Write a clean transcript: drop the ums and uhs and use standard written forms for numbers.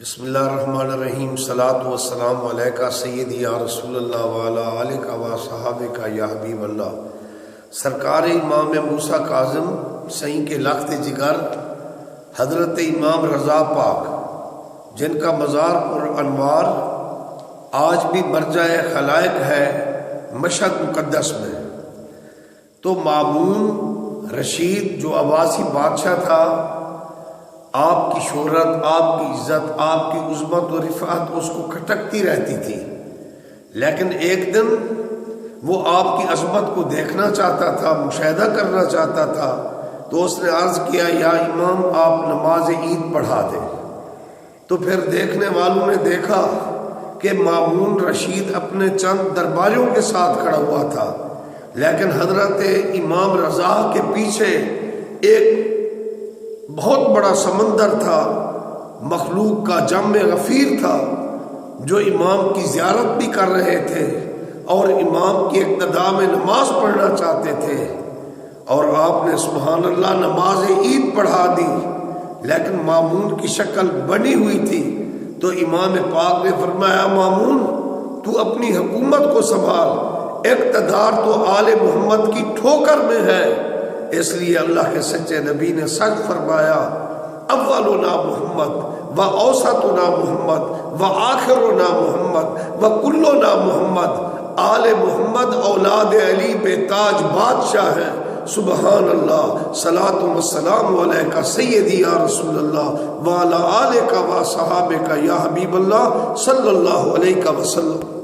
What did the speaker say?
بسم اللہ الرحمن الرحیم، صلاۃ والسلام علیکہ سیدی یا رسول اللہ وعلی آلکہ و صحابکہ یا حبیب اللہ۔ سرکار امام موسی کاظم سائیں کے لخت جگر حضرت امام رضا پاک، جن کا مزار پر انوار آج بھی مرجع خلائق ہے مشہد مقدس میں، تو مامون رشید جو عباسی بادشاہ تھا، آپ کی شہرت، آپ کی عزت، آپ کی عظمت و رفعت اس کو کھٹکتی رہتی تھی، لیکن ایک دن وہ آپ کی عظمت کو دیکھنا چاہتا تھا، مشاہدہ کرنا چاہتا تھا، تو اس نے عرض کیا یا امام آپ نماز عید پڑھا دیں۔ تو پھر دیکھنے والوں نے دیکھا کہ مامون رشید اپنے چند درباریوں کے ساتھ کھڑا ہوا تھا، لیکن حضرت امام رضا کے پیچھے ایک بہت بڑا سمندر تھا، مخلوق کا جم غفیر تھا، جو امام کی زیارت بھی کر رہے تھے اور امام کی اقتداء میں نماز پڑھنا چاہتے تھے، اور آپ نے سبحان اللہ نماز عید پڑھا دی، لیکن مامون کی شکل بنی ہوئی تھی۔ تو امام پاک نے فرمایا مامون تو اپنی حکومت کو سنبھال، اقتدار تو آل محمد کی ٹھوکر میں ہے۔ اس لیے اللہ کے سچے نبی نے سچ فرمایا، اولنا محمد و اوسطنا محمد و آخرنا محمد و کلنا محمد۔ آل محمد اولاد علی بے تاج بادشاہ ہیں۔ سبحان اللہ، صلاۃ و السلام علیکہ سیدی یا رسول اللہ وعلی آلکہ و صحابکہ یا حبیب اللہ صلی اللہ علیہ وسلم۔